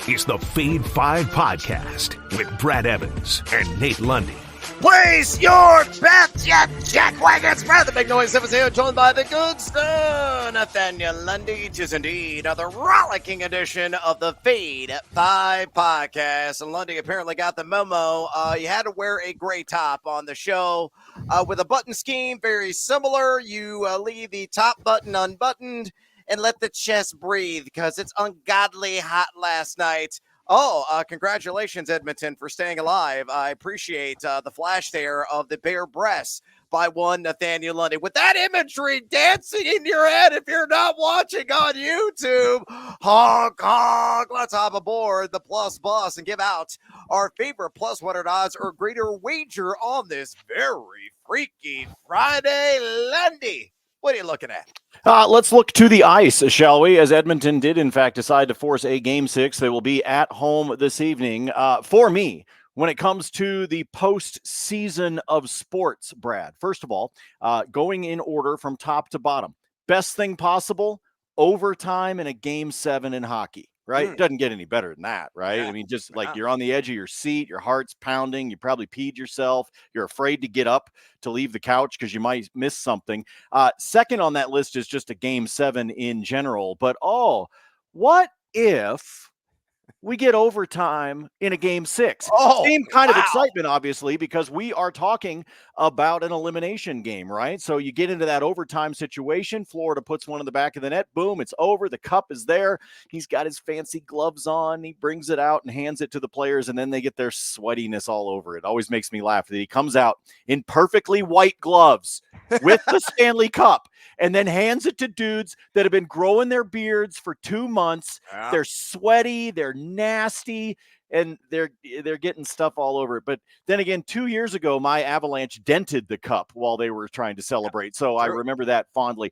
is the Fade 5 Podcast with Brad Evans and Nate Lundy. Place your bets, you jackwagons! Spread the big noise. Evans here, joined by the good sir, Nathaniel Lundy. It is indeed another rollicking edition of the Fade 5 Podcast. And Lundy apparently got the memo. You had to wear a gray top on the show with a button scheme very similar. You leave the top button unbuttoned and let the chest breathe because it's ungodly hot last night. Congratulations, Edmonton, for staying alive. I appreciate the flash there of the bare breasts by one Nathaniel Lundy. With that imagery dancing in your head, if you're not watching on YouTube, honk, honk. Let's hop aboard the Plus Bus and give out our favorite plus 100 odds or greater wager on this very freaky Friday. Lundy, what are you looking at? Let's look to the ice, shall we? As Edmonton did, in fact, decide to force a Game 6. They will be at home this evening. For me, when it comes to the postseason of sports, Brad, first of all, going in order from top to bottom. Best thing possible, overtime in a Game 7 in hockey, right? It doesn't get any better than that, right? Yeah. I mean, just like you're on the edge of your seat, your heart's pounding, you probably peed yourself, you're afraid to get up to leave the couch because you might miss something. Second on that list is just a Game 7 in general. But, what if we get overtime in a Game 6? Same kind of excitement, obviously, because we are talking about an elimination game, right? So you get into that overtime situation. Florida puts one in the back of the net. Boom, it's over. The cup is there. He's got his fancy gloves on. He brings it out and hands it to the players, and then they get their sweatiness all over it. Always makes me laugh that he comes out in perfectly white gloves with the Stanley Cup and then hands it to dudes that have been growing their beards for 2 months. Yeah. They're sweaty, they're nasty, and they're getting stuff all over it. But then again, 2 years ago, my Avalanche dented the cup while they were trying to celebrate. So I remember that fondly.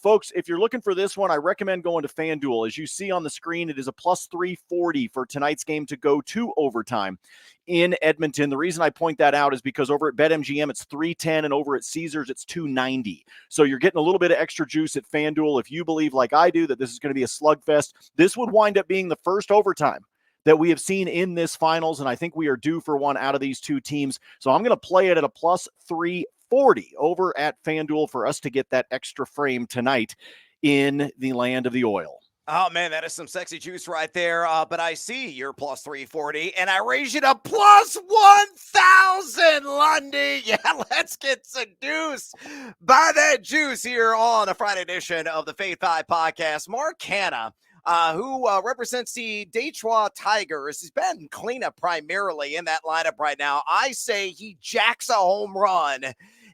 Folks, if you're looking for this one, I recommend going to FanDuel. As you see on the screen, it is a plus 340 for tonight's game to go to overtime in Edmonton. The reason I point that out is because over at BetMGM, it's 310, and over at Caesars, it's 290. So you're getting a little bit of extra juice at FanDuel. If you believe, like I do, that this is going to be a slugfest, this would wind up being the first overtime that we have seen in this finals, and I think we are due for one out of these two teams. So I'm going to play it at a plus 340 over at FanDuel for us to get that extra frame tonight in the land of the oil. Oh, man, that is some sexy juice right there. But I see your plus 340, and I raise you to plus 1,000, Lundy. Yeah, let's get seduced by that juice here on a Friday edition of the Fade 5 Podcast. Mark Hanna, who represents the Detroit Tigers, has been cleanup primarily in that lineup right now. I say he jacks a home run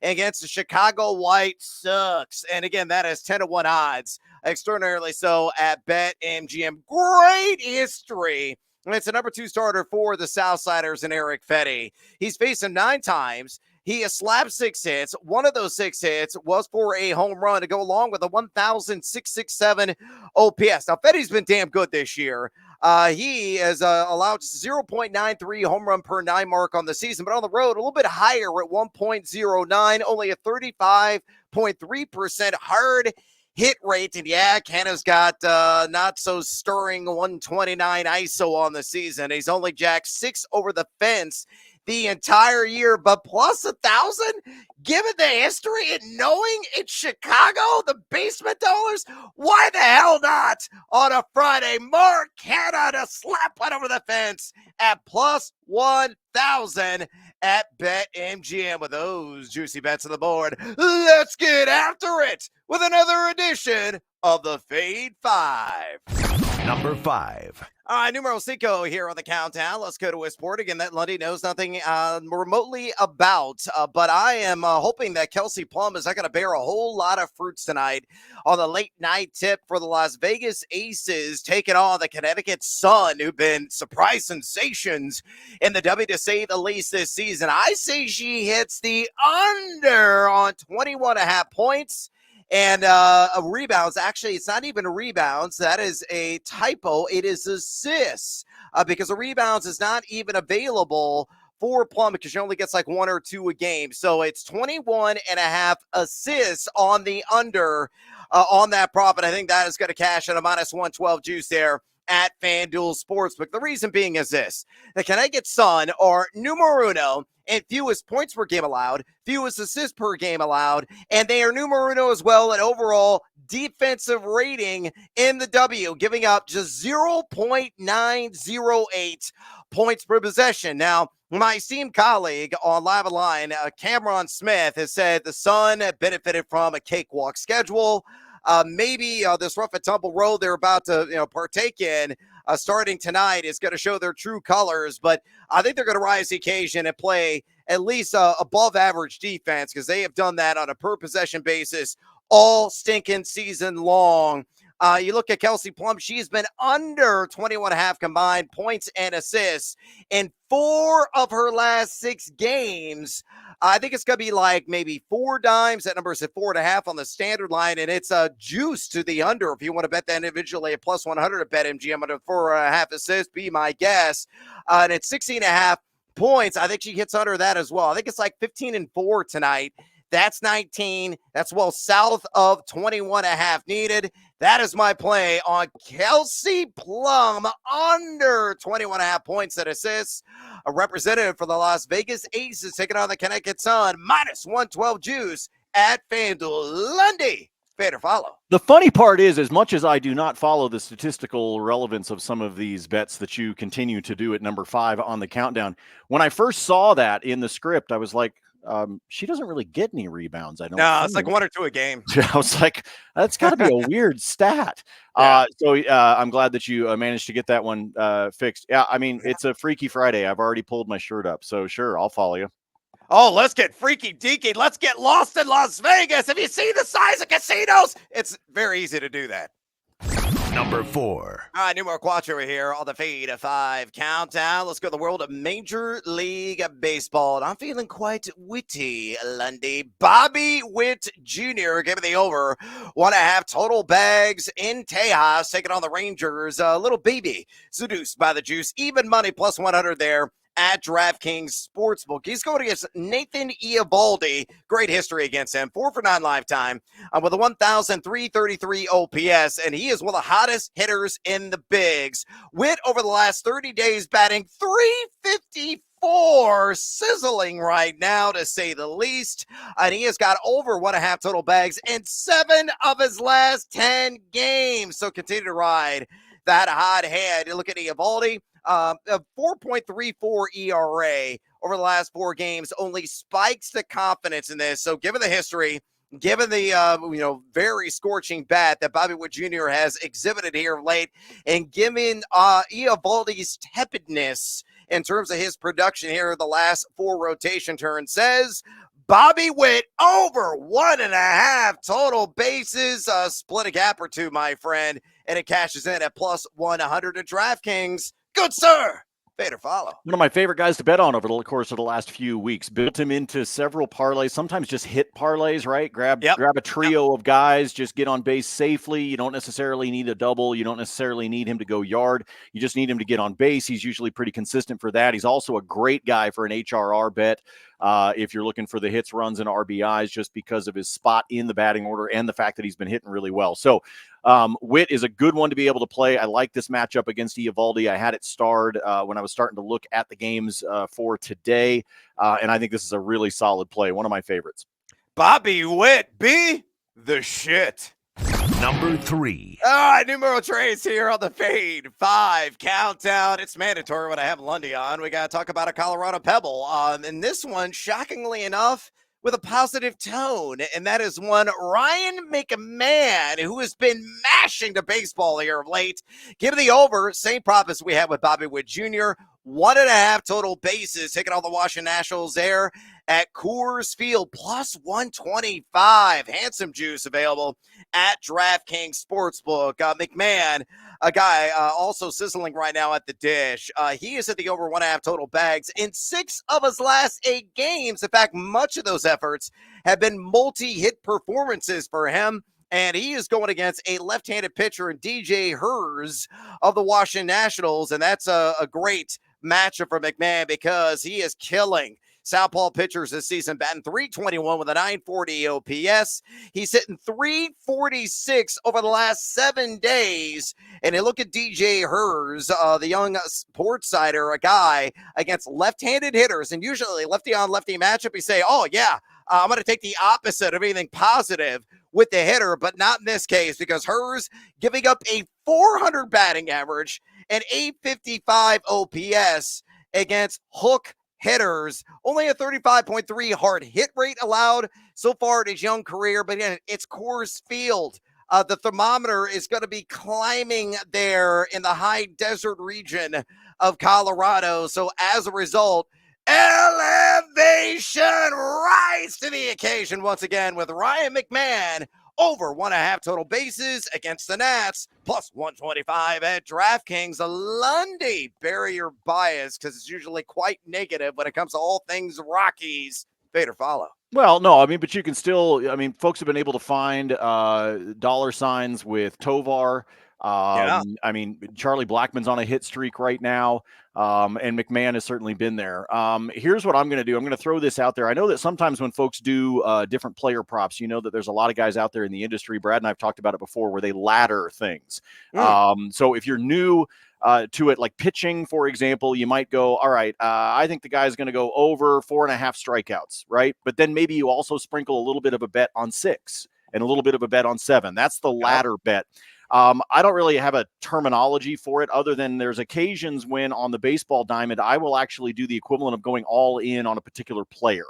against the Chicago White Sox. And again, that is 10-1 odds, extraordinarily so at BetMGM. Great history. And it's the number 2 starter for the Southsiders and Eric Fetty. He's faced him 9 times. He has slapped 6 hits. One of those 6 hits was for a home run to go along with a 1,667 OPS. Now, Fetty's been damn good this year. He has allowed 0.93 home run per 9 mark on the season, but on the road, a little bit higher at 1.09, only a 35.3% hard hit rate. And yeah, Canada's got not so stirring 129 ISO on the season. He's only jacked 6 over the fence the entire year, but plus 1,000, given the history and knowing it's Chicago, the basement dollars, why the hell not on a Friday? Mark Hanna to slap one over the fence at plus 1,000 at BetMGM. With those juicy bets on the board, let's get after it with another edition of the Fade 5. Number 5. All right, numero cinco here on the countdown. Let's go to a sport again that Lundy knows nothing remotely about. But I am hoping that Kelsey Plum is not going to bear a whole lot of fruits tonight on the late night tip for the Las Vegas Aces taking on the Connecticut Sun, who've been surprise sensations in the W to say the least this season. I say she hits the under on 21.5 points. And rebounds, actually, it's not even a rebounds. That is a typo. It is assists because the rebounds is not even available for Plum because she only gets like 1 or 2 a game. So it's 21.5 assists on the under on that prop. And I think that is going to cash at a minus 112 juice there at FanDuel Sportsbook. The reason being is this. The Connecticut Sun are numero uno and fewest points per game allowed, fewest assists per game allowed, and they are numero uno as well in overall defensive rating in the W, giving up just 0.908 points per possession. Now, my esteemed colleague on Live Line, Cameron Smith, has said the Sun benefited from a cakewalk schedule. Maybe this rough and tumble road they're about to partake in starting tonight is going to show their true colors, but I think they're going to rise the occasion and play at least above average defense because they have done that on a per possession basis all stinking season long. You look at Kelsey Plum, she's been under 21.5 combined points and assists in 4 of her last 6 games. I think it's going to be like maybe 4 dimes. That number is at 4.5 on the standard line, and it's a juice to the under. If you want to bet that individually at plus 100 at BetMGM under 4.5 assists, be my guess. And it's 16.5 points. I think she hits under that as well. I think it's like 15-4 tonight. That's 19. That's well south of 21.5 needed. That is my play on Kelsey Plum under 21.5 points and assists. A representative for the Las Vegas Aces taking on the Connecticut Sun, minus 112 juice at FanDuel. Lundy, fade or follow. The funny part is, as much as I do not follow the statistical relevance of some of these bets that you continue to do at number 5 on the countdown, when I first saw that in the script, I was like, she doesn't really get any rebounds. I don't. No, it's like 1 or 2 a game. I was like, that's got to be a weird stat. Yeah. So I'm glad that you managed to get that one fixed. Yeah, I mean, it's a Freaky Friday. I've already pulled my shirt up, so sure, I'll follow you. Oh, let's get freaky deaky. Let's get lost in Las Vegas. Have you seen the size of casinos? It's very easy to do that. Number 4. All right, numero cuatro here on the Fade of 5 countdown. Let's go to the world of Major League Baseball. And I'm feeling quite witty, Lundy. Bobby Witt Jr. giving the over 1.5 total bags in Tejas, taking on the Rangers. Little baby seduced by the juice. Even money plus 100 there at DraftKings Sportsbook. He's going against Nathan Eovaldi. Great history against him. 4 for 9 lifetime with a 1,333 OPS, and he is one of the hottest hitters in the bigs. Witt over the last 30 days batting .354, sizzling right now to say the least. And he has got over 1.5 total bags in 7 of his last 10 games. So continue to ride that hot hand. You look at Eovaldi. A 4.34 ERA over the last 4 games only spikes the confidence in this. So given the history, given the very scorching bat that Bobby Witt Jr. has exhibited here of late, and given Eovaldi's tepidness in terms of his production here the last 4 rotation turns, says Bobby Witt over 1.5 total bases, split a gap or 2, my friend, and it cashes in at plus 100 at DraftKings. Good, sir. Fade or follow. One of my favorite guys to bet on over the course of the last few weeks. Built him into several parlays, sometimes just hit parlays, right? Grab a trio of guys, just get on base safely. You don't necessarily need a double. You don't necessarily need him to go yard. You just need him to get on base. He's usually pretty consistent for that. He's also a great guy for an HRR bet. If you're looking for the hits, runs, and RBIs, just because of his spot in the batting order and the fact that he's been hitting really well. So Witt is a good one to be able to play. I like this matchup against Eovaldi. I had it starred when I was starting to look at the games for today, and I think this is a really solid play. One of my favorites. Bobby Witt, be the shit. Number 3. All right, numero tres here on the Fade 5 countdown. It's mandatory when I have Lundy on. We got to talk about a Colorado Pebble. And this one, shockingly enough, with a positive tone, and that is one Ryan McMahon, who has been mashing the baseball here of late. Give the over, same prop as we had with Bobby Witt Jr., 1.5 total bases, taking all the Washington Nationals there at Coors Field, plus 125. Handsome juice available at DraftKings Sportsbook. McMahon, a guy also sizzling right now at the dish. He is at the over 1.5 total bags in 6 of his last 8 games. In fact, much of those efforts have been multi-hit performances for him. And he is going against a left-handed pitcher in DJ Hers of the Washington Nationals. And that's a great matchup for McMahon because he is killing Southpaw pitchers this season batting .321 with a .940 OPS. He's hitting .346 over the last 7 days. And you look at DJ Hers, the young port sider, a guy against left-handed hitters, and usually lefty on lefty matchup, you say, oh yeah, I'm going to take the opposite of anything positive with the hitter, but not in this case, because Hers giving up a 400 batting average and 855 OPS against hook hitters, only a 35.3 hard hit rate allowed so far in his young career, but again, it's Coors Field. The thermometer is going to be climbing there in the high desert region of Colorado. So as a result, elevation rise to the occasion once again with Ryan McMahon over 1.5 total bases against the Nats, plus 125 at DraftKings. Lundy, bury your bias because it's usually quite negative when it comes to all things Rockies. Fade or follow. Well, no, I mean, but you can still, I mean, folks have been able to find dollar signs with Tovar. Yeah. I mean, Charlie Blackmon's on a hit streak right now, and McMahon has certainly been there. Here's what I'm going to do. I'm going to throw this out there. I know that sometimes when folks do different player props, you know that there's a lot of guys out there in the industry. Brad and I have talked about it before where they ladder things. So if you're new to it, like pitching, for example, you might go, all right, I think the guy's going to go over 4.5 strikeouts, right? But then maybe you also sprinkle a little bit of a bet on 6 and a little bit of a bet on 7. That's the ladder bet. I don't really have a terminology for it other than there's occasions when on the baseball diamond, I will actually do the equivalent of going all in on a particular player.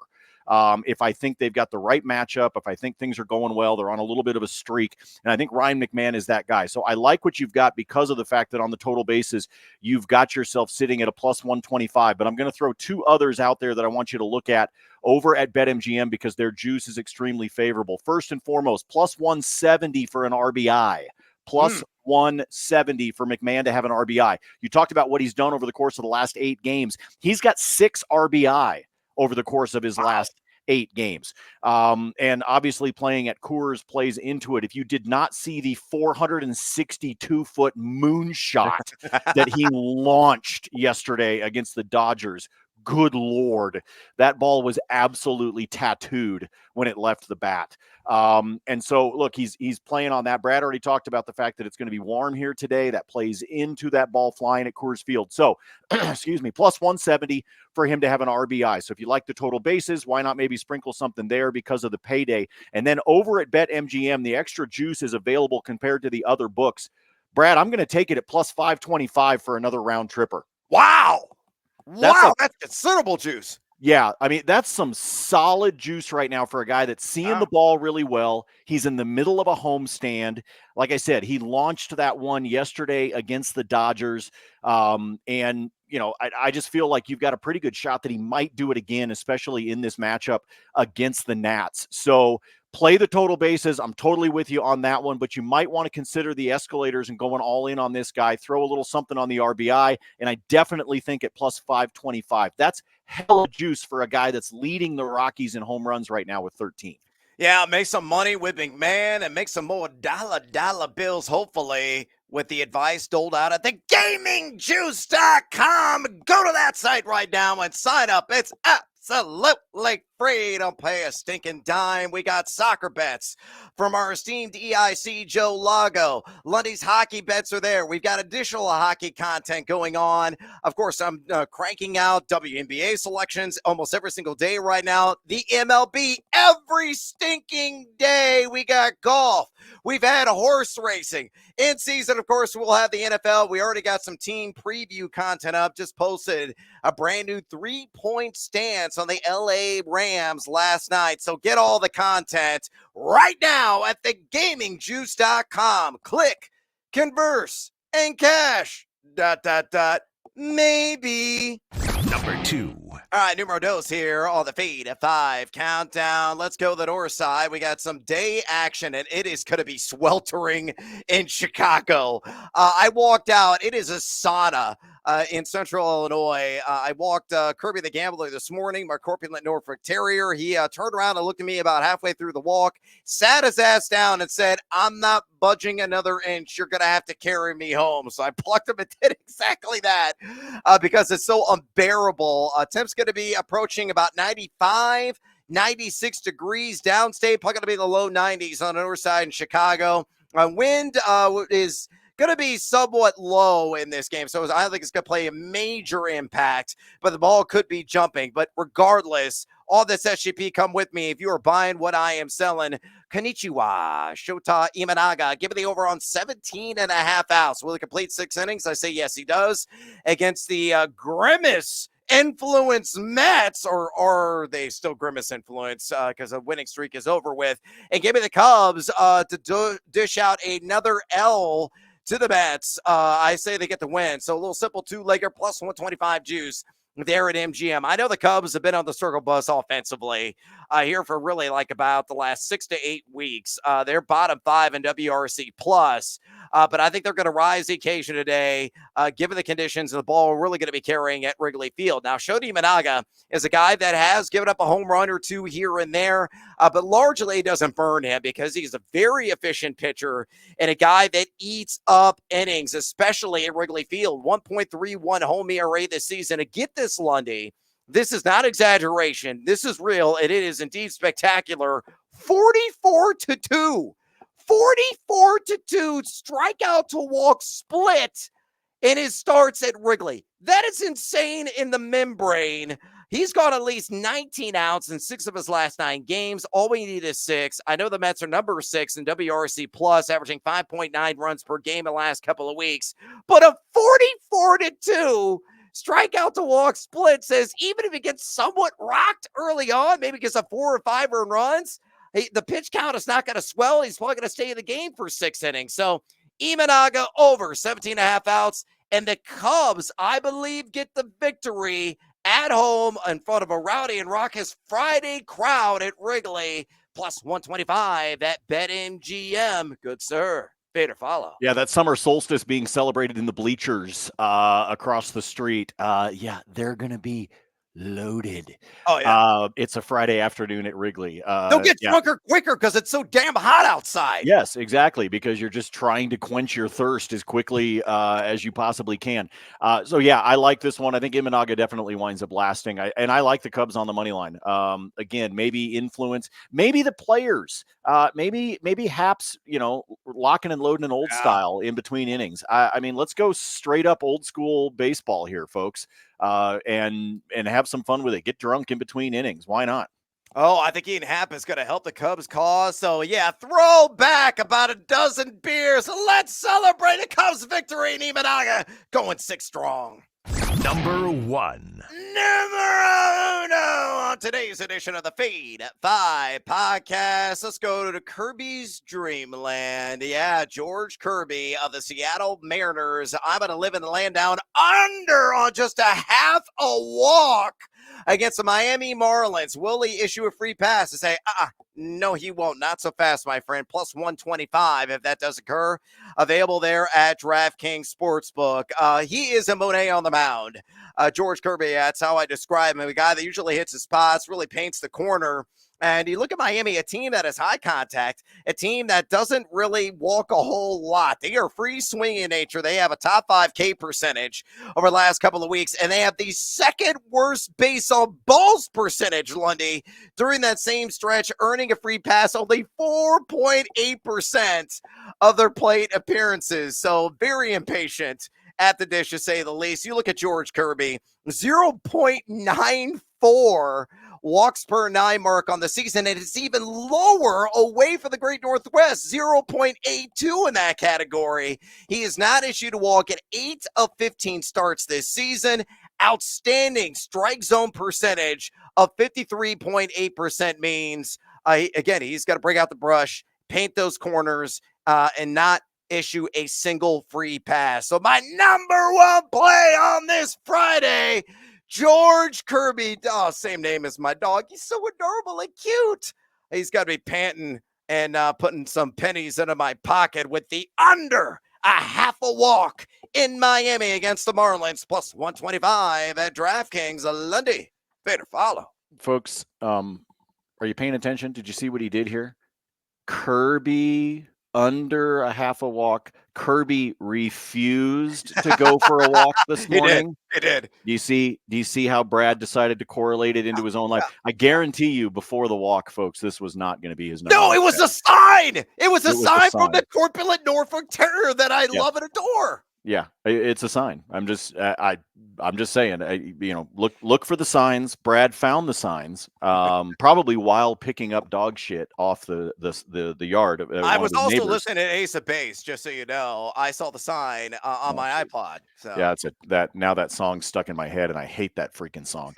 If I think they've got the right matchup, if I think things are going well, they're on a little bit of a streak. And I think Ryan McMahon is that guy. So I like what you've got because of the fact that on the total basis, you've got yourself sitting at a plus 125. But I'm going to throw 2 others out there that I want you to look at over at BetMGM because their juice is extremely favorable. First and foremost, plus 170 for an RBI. Plus 170 for McMahon to have an RBI. You talked about what he's done over the course of the last 8 games. He's got 6 RBI over the course of his last 8 games. And obviously playing at Coors plays into it. If you did not see the 462-foot moonshot that he launched yesterday against the Dodgers, good Lord, that ball was absolutely tattooed when it left the bat. And so, look, he's playing on that. Brad already talked about the fact that it's going to be warm here today. That plays into that ball flying at Coors Field. So, excuse me, plus 170 for him to have an RBI. So if you like the total bases, why not maybe sprinkle something there because of the payday? And then over at BetMGM, the extra juice is available compared to the other books. Brad, I'm going to take it at plus 525 for another round tripper. Wow. That's considerable juice. Yeah, I mean, that's some solid juice right now for a guy that's seeing the ball really well. He's in the middle of a homestand. Like I said, he launched that one yesterday against the Dodgers. And, you know, I just feel like you've got a pretty good shot that he might do it again, especially in this matchup against the Nats. So play the total bases. I'm totally with you on that one, but you might want to consider the escalators and going all in on this guy. Throw a little something on the RBI, and I definitely think at plus 525. That's hella juice for a guy that's leading the Rockies in home runs right now with 13. Yeah, make some money with McMahon and make some more dollar bills, hopefully, with the advice doled out at thegamingjuice.com. Go to that site right now and sign up. It's absolutely free. Don't pay a stinking dime. We got soccer bets from our esteemed EIC Joe Lago. Lundy's hockey bets are there. We've got additional hockey content going on. Of course, I'm cranking out WNBA selections almost every single day right now. The MLB every stinking day. We got golf. We've had horse racing. In season, of course, we'll have the NFL. We already got some team preview content up. Just posted a brand new 3-point stance on the LA Rams last night. So get all the content right now at thegamingjuice.com. Click, converse, and cash. ... Maybe. Number 2. All right, numero dos here on the Fade at 5 countdown. Let's go to the north side. We got some day action, and it is going to be sweltering in Chicago. I walked out. It is a sauna in Central Illinois. I walked Kirby the Gambler this morning, my corpulent Norfolk Terrier. He turned around and looked at me about halfway through the walk, sat his ass down and said, "I'm not budging another inch. You're going to have to carry me home." So I plucked him and did exactly that because it's so unbearable. Temp's going to be approaching about 95, 96 degrees downstate, probably going to be in the low 90s on the north side in Chicago. Wind is going to be somewhat low in this game, so I don't think it's going to play a major impact, but the ball could be jumping. But regardless, all this SGP, come with me. If you are buying what I am selling, Konnichiwa, Shota Imanaga, give it the over on 17.5 outs. Will he complete 6 innings? I say yes, he does. Against the Grimace influence Mets, or are they still Grimace influence because the winning streak is over with? And give me the Cubs to dish out another L to the Mets. I say they get the win. So a little simple two-legger plus 125 juice there at MGM. I know the Cubs have been on the circle bus offensively here for really like about the last 6 to 8 weeks. They're bottom 5 in WRC plus, but I think they're going to rise the occasion today, given the conditions, and the ball really going to be carrying at Wrigley Field. Now, Shota Imanaga is a guy that has given up a home run or two here and there, but largely doesn't burn him because he's a very efficient pitcher and a guy that eats up innings, especially at Wrigley Field. 1.31 home ERA this season. And get this, Lundy, this is not exaggeration. This is real, and it is indeed spectacular. 44-2. 44-2 strikeout to walk split in his starts at Wrigley. That is insane in the membrane. He's got at least 19 outs in 6 of his last 9 games. All we need is 6. I know the Mets are number 6 in WRC plus, averaging 5.9 runs per game in the last couple of weeks. But a 44-2 strikeout to walk split says even if it gets somewhat rocked early on, maybe gets a 4 or 5 earned runs, the pitch count is not going to swell. He's probably going to stay in the game for 6 innings. So Imanaga over 17.5 outs. And the Cubs, I believe, get the victory at home in front of a rowdy and raucous Friday crowd at Wrigley. Plus 125 at BetMGM. Good sir. Fade or follow. Yeah, that summer solstice being celebrated in the bleachers across the street. Yeah, they're going to be loaded. Oh, yeah. It's a Friday afternoon at Wrigley. They'll get drunker quicker because it's so damn hot outside. Yes, exactly, because you're just trying to quench your thirst as quickly as you possibly can. So, yeah, I like this one. I think Imanaga definitely winds up lasting. And I like the Cubs on the money line. Again, maybe influence, maybe the players, maybe Haps, locking and loading an old style in between innings. I mean, let's go straight up old school baseball here, folks. And have some fun with it. Get drunk in between innings. Why not? Oh, I think eating Hap is going to help the Cubs cause. So, yeah, throw back about a dozen beers. Let's celebrate a Cubs victory in Imanaga, going 6 strong. Number 1. Numero uno on today's edition of the Fade 5 podcast. Let's go to Kirby's Dreamland. Yeah, George Kirby of the Seattle Mariners. I'm going to live in the land down under on just a half a walk against the Miami Marlins. Will he issue a free pass to say, no, he won't. Not so fast, my friend. Plus 125 if that does occur. Available there at DraftKings Sportsbook. He is a Monet on the mound. George Kirby, that's how I describe him. A guy that usually hits his spots, really paints the corner. And you look at Miami, a team that has high contact, a team that doesn't really walk a whole lot. They are free swinging in nature. They have a top 5 K percentage over the last couple of weeks, and they have the second worst base on balls percentage, Lundy, during that same stretch, earning a free pass only 4.8% of their plate appearances. So very impatient at the dish, to say the least. You look at George Kirby, 0.94 walks per 9 mark on the season, and it's even lower away from the Great Northwest, 0.82 in that category. He has not issued a walk in 8 of 15 starts this season. Outstanding strike zone percentage of 53.8% means, again, he's got to bring out the brush, paint those corners, and not issue a single free pass. So my number 1 play on this Friday, George Kirby. Oh, same name as my dog. He's so adorable and cute. He's got to be panting and putting some pennies into my pocket with the under a half a walk in Miami against the Marlins, plus 125 at DraftKings. Lundy, better follow. Folks, are you paying attention? Did you see what he did here? Kirby under a half a walk. Kirby refused to go for a walk this morning. He did. Do you see how Brad decided to correlate it into his own life? I guarantee you before the walk, folks, this was not going to be his number. No, it was a sign. It was a sign from the corpulent Norfolk Terror that I love and adore. Yeah, it's a sign. I'm just saying, look for the signs. Brad found the signs, probably while picking up dog shit off the yard. I was also listening to Ace of Base, just so you know. I saw the sign on my iPod. So yeah, now that song's stuck in my head, and I hate that freaking song.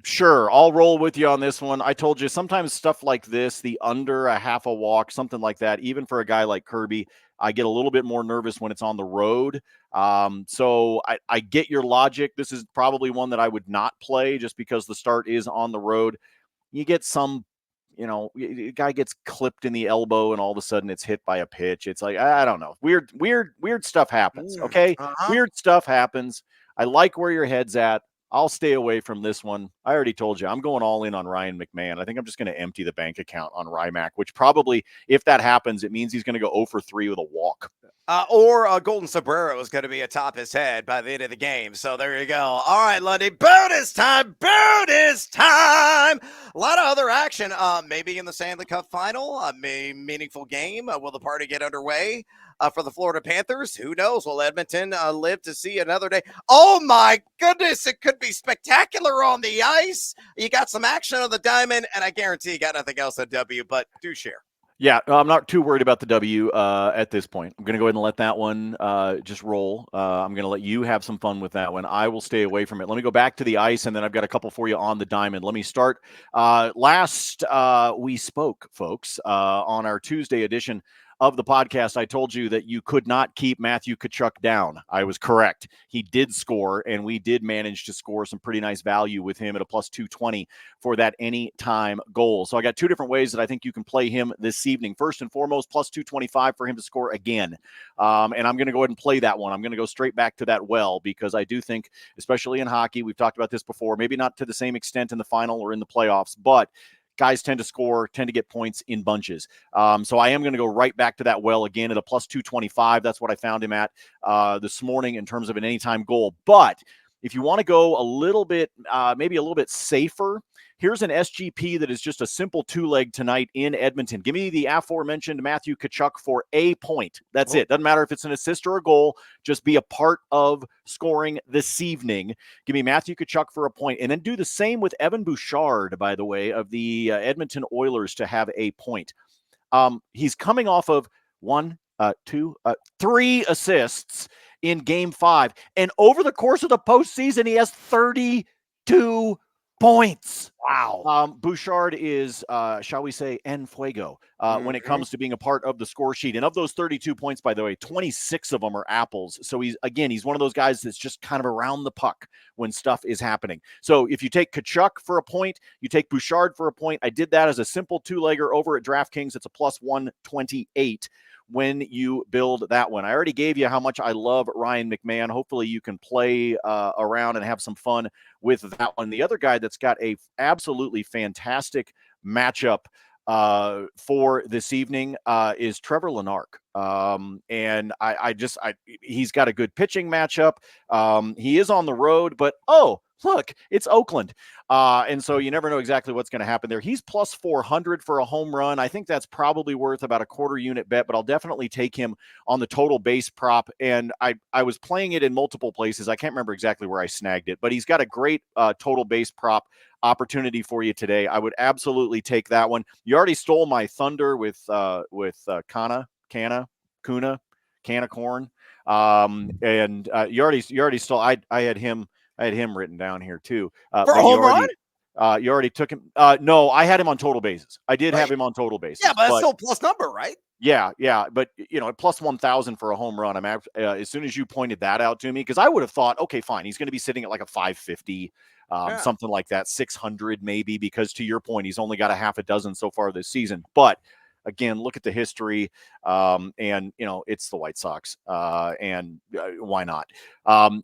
Sure, I'll roll with you on this one. I told you sometimes stuff like this, the under a half a walk, something like that, even for a guy like Kirby, I get a little bit more nervous when it's on the road. So I get your logic. This is probably one that I would not play just because the start is on the road. You get some, a guy gets clipped in the elbow and all of a sudden it's hit by a pitch. It's like, I don't know. Weird stuff happens. Okay. Weird stuff happens. I like where your head's at. I'll stay away from this one. I already told you I'm going all in on Ryan McMahon. I think I'm just going to empty the bank account on Rymac, which probably, if that happens, it means he's going to go 0 for 3 with a walk. Or a Golden Sombrero is going to be atop his head by the end of the game. So there you go. All right, Lundy, bonus time. A lot of other action, maybe in the Stanley Cup Final, a meaningful game. Will the party get underway for the Florida Panthers? Who knows? Will Edmonton live to see another day? Oh, my goodness. It could be spectacular on the ice. You got some action on the diamond, and I guarantee you got nothing else at W, but do share. Yeah, I'm not too worried about the W at this point. I'm going to go ahead and let that one just roll. I'm going to let you have some fun with that one. I will stay away from it. Let me go back to the ice, and then I've got a couple for you on the diamond. Let me start. Last we spoke, folks, on our Tuesday edition of the podcast, I told you that you could not keep Matthew Tkachuk down. I was correct. He did score, and we did manage to score some pretty nice value with him at a plus 220 for that anytime goal. So I got two different ways that I think you can play him this evening. First and foremost, plus 225 for him to score again. And I'm going to go ahead and play that one. I'm going to go straight back to that well, because I do think, especially in hockey, we've talked about this before, maybe not to the same extent in the final or in the playoffs, but guys tend to score, tend to get points in bunches. So I am going to go right back to that well again at a plus 225. That's what I found him at this morning in terms of an anytime goal. But if you want to go a little bit, maybe a little bit safer, here's an SGP that is just a simple two-leg tonight in Edmonton. Give me the aforementioned Matthew Tkachuk for a point. That's it. Doesn't matter if it's an assist or a goal. Just be a part of scoring this evening. Give me Matthew Tkachuk for a point. And then do the same with Evan Bouchard, by the way, of the Edmonton Oilers to have a point. He's coming off of 3 assists in Game 5. And over the course of the postseason, he has 32 points. Wow. Bouchard is, shall we say, en fuego when it comes to being a part of the score sheet. And of those 32 points, by the way, 26 of them are apples. So he's one of those guys that's just kind of around the puck when stuff is happening. So if you take Tkachuk for a point, you take Bouchard for a point. I did that as a simple two-legger over at DraftKings. It's a plus 128 when you build that one. I already gave you how much I love Ryan McMahon. Hopefully you can play around and have some fun with that one. The other guy that's got a absolutely fantastic matchup for this evening is Trevor Lenark. And he's got a good pitching matchup. He is on the road, but look, it's Oakland. And so you never know exactly what's going to happen there. He's plus 400 for a home run. I think that's probably worth about a quarter unit bet, but I'll definitely take him on the total base prop. And I was playing it in multiple places. I can't remember exactly where I snagged it, but he's got a great total base prop opportunity for you today. I would absolutely take that one. You already stole my thunder with Kuna, Can of Corn. And you already stole, I had him written down here too. For a home run? You already took him. No, I had him on total bases. I did have him on total bases. Yeah, but that's still plus number, right? Yeah. But at plus 1,000 for a home run. As soon as you pointed that out to me, because I would have thought, okay, fine, he's going to be sitting at like a 550, something like that, 600 maybe, because to your point, he's only got a half a dozen so far this season. But again, look at the history, and it's the White Sox, and why not?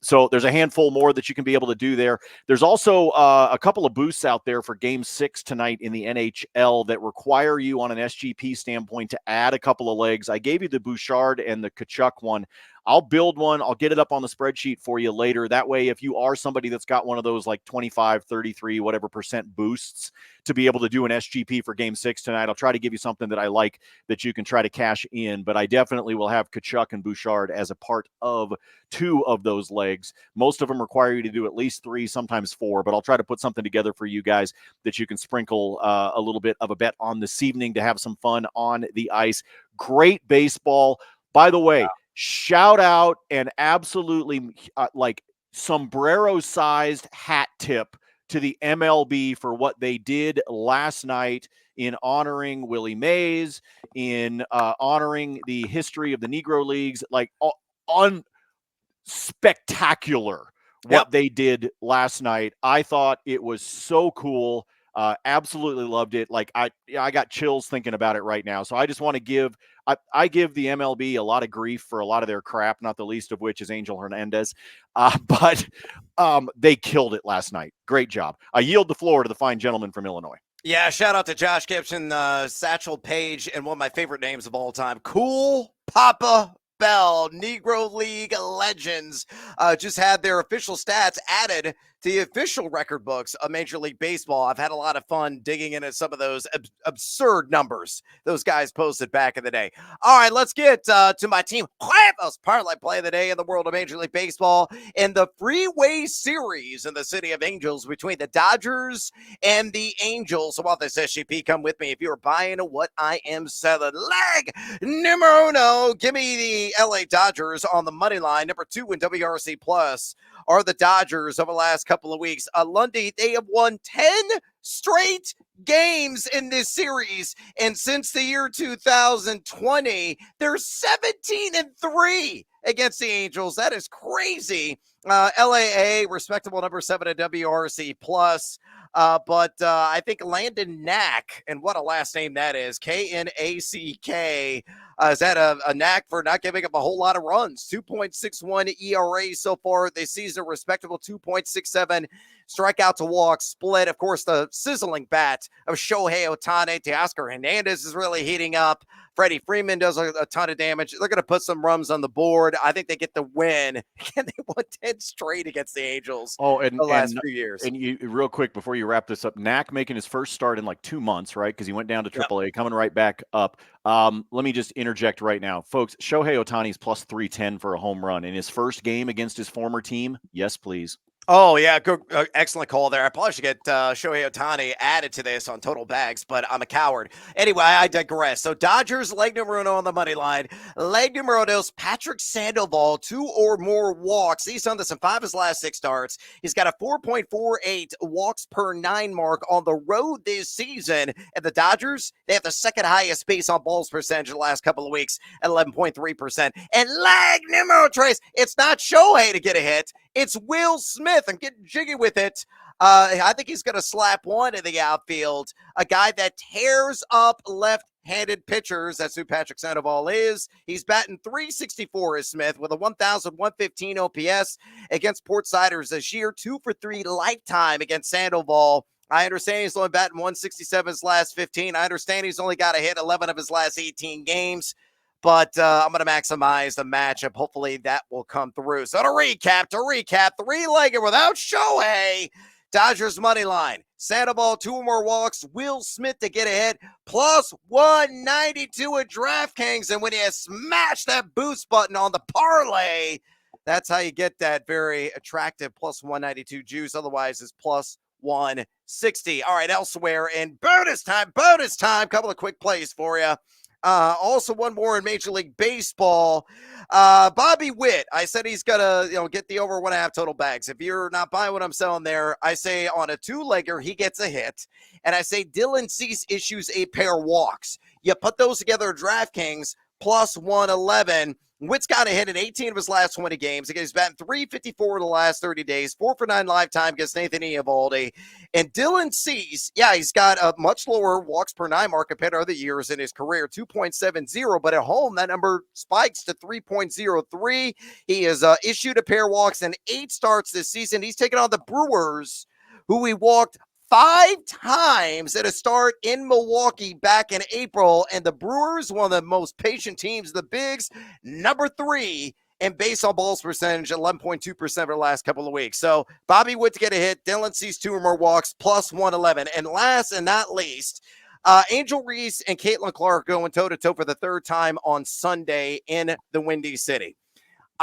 So there's a handful more that you can be able to do there. There's also a couple of boosts out there for Game 6 tonight in the NHL that require you on an SGP standpoint to add a couple of legs. I gave you the Bouchard and the Kachuk one. I'll build one. I'll get it up on the spreadsheet for you later. That way, if you are somebody that's got one of those like 25, 33, whatever % boosts to be able to do an SGP for Game 6 tonight, I'll try to give you something that I like that you can try to cash in. But I definitely will have Kachuk and Bouchard as a part of 2 of those legs. Most of them require you to do at least 3, sometimes 4, but I'll try to put something together for you guys that you can sprinkle a little bit of a bet on this evening to have some fun on the ice. Great baseball. By the way, shout out and absolutely like sombrero-sized hat tip to the MLB for what they did last night in honoring Willie Mays, in honoring the history of the Negro Leagues, like spectacular what they did last night. I thought it was so cool. Absolutely loved it. Like I got chills thinking about it right now. So I just want to give, I give the MLB a lot of grief for a lot of their crap, not the least of which is Angel Hernandez. But they killed it last night. Great job. I yield the floor to the fine gentleman from Illinois. Yeah, shout out to Josh Gibson, Satchel Paige, and one of my favorite names of all time, Cool Papa Bell. Negro League legends just had their official stats added to the official record books of Major League Baseball. I've had a lot of fun digging into some of those absurd numbers those guys posted back in the day. All right, let's get to my team. Most parlay play of the day in the world of Major League Baseball in the Freeway Series in the City of Angels between the Dodgers and the Angels. So while this SGP, come with me if you're buying what I am selling. Leg numero uno, give me the LA Dodgers on the money line. Number 2 in WRC Plus are the Dodgers over the last couple of weeks. Lundy, they have won 10 straight games in this series, and since the year 2020, they're 17-3 against the Angels. That is crazy. LAA, respectable number 7 at WRC Plus. But I think Landon Knack, and what a last name that is, Knack. Is that a knack for not giving up a whole lot of runs? 2.61 ERA so far this season, respectable 2.67 strikeout to walk split. Of course, the sizzling bat of Shohei Ohtani. Teoscar Hernandez is really heating up. Freddie Freeman does a ton of damage. They're going to put some runs on the board. I think they get the win. And they won 10 straight against the Angels and the last few years. And you, real quick, before you wrap this up, Knack making his first start in like 2 months, right? Because he went down to AAA, coming right back up. Let me just interject right now. Folks, Shohei Ohtani's plus 310 for a home run in his first game against his former team. Yes, please. Oh, yeah, good, excellent call there. I probably should get Shohei Ohtani added to this on total bags, but I'm a coward. Anyway, I digress. So Dodgers, leg numero uno on the money line. Leg numero dos, Patrick Sandoval, 2 or more walks. He's done this in 5 of his last 6 starts. He's got a 4.48 walks per 9 mark on the road this season. And the Dodgers, they have the second highest base on balls percentage in the last couple of weeks at 11.3%. And leg numero tres, it's not Shohei to get a hit. It's Will Smith. I'm getting jiggy with it. I think he's going to slap one in the outfield. A guy that tears up left-handed pitchers. That's who Patrick Sandoval is. He's batting .364 as Smith with a 1,115 OPS against Portsiders this year. 2 for 3 lifetime against Sandoval. I understand he's only batting .167 his last 15. I understand he's only got a hit 11 of his last 18 games. But I'm going to maximize the matchup. Hopefully that will come through. So to recap, 3-legged without Shohei. Dodgers money line. Sandoval, 2 or more walks. Will Smith to get a hit. Plus 192 at DraftKings. And when you smash that boost button on the parlay, that's how you get that very attractive plus 192 juice. Otherwise, it's plus 160. All right, elsewhere in bonus time. Couple of quick plays for you. Also one more in Major League Baseball. Bobby Witt, I said he's gonna, get the over 1.5 total bags. If you're not buying what I'm selling there, I say on a 2-legger, he gets a hit. And I say Dylan Cease issues a pair of walks. You put those together at DraftKings, plus 111. Witt's got a hit in 18 of his last 20 games. Again, he's batting .354 in the last 30 days, 4 for 9 lifetime against Nathan Eovaldi. And Dylan Cease, he's got a much lower walks per 9 mark compared to other years in his career, 2.70, but at home, that number spikes to 3.03. He has issued a pair of walks in 8 starts this season. He's taken on the Brewers, who he walked 5 times at a start in Milwaukee back in April. And the Brewers, one of the most patient teams, the Bigs, number 3 in base on balls percentage, 11.2% for the last couple of weeks. So Bobby Witt to get a hit, Dylan Cease 2 or more walks, plus 111. And last and not least, Angel Reese and Caitlin Clark going toe-to-toe for the third time on Sunday in the Windy City.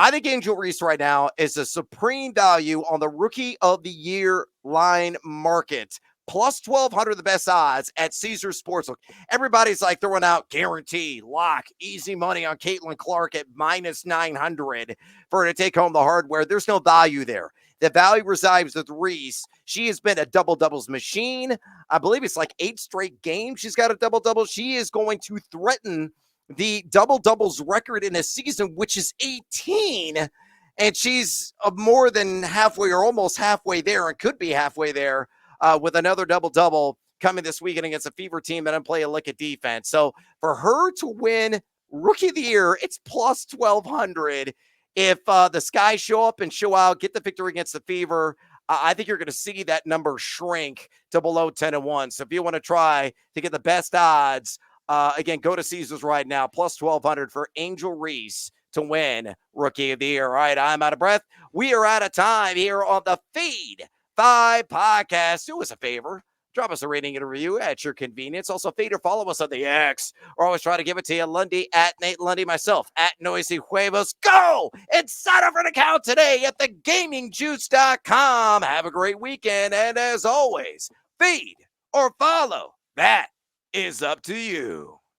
I think Angel Reese right now is a supreme value on the Rookie of the Year line market. Plus 1,200, the best odds at Caesars Sportsbook. Everybody's like throwing out guarantee, lock, easy money on Caitlin Clark at minus 900 for her to take home the hardware. There's no value there. The value resides with Reese. She has been a double-doubles machine. I believe it's like 8 straight games she's got a double-double. She is going to threaten the double-doubles record in a season, which is 18, and she's more than halfway or almost halfway there and could be halfway there with another double-double coming this weekend against a Fever team that doesn't play a lick of defense. So for her to win Rookie of the Year, it's plus 1,200. If the Skies show up and show out, get the victory against the Fever, I think you're going to see that number shrink to below 10-1. So if you want to try to get the best odds, again, go to Caesars right now, plus 1,200 for Angel Reese to win Rookie of the Year. All right, I'm out of breath. We are out of time here on the Feed 5 podcast. Do us a favor. Drop us a rating and a review at your convenience. Also, feed or follow us on the X. Or always try to give it to you, Lundy, at Nate Lundy, myself, at Noisy Huevos. Go and sign up for an account today at thegamingjuice.com. Have a great weekend. And as always, feed or follow. That is up to you.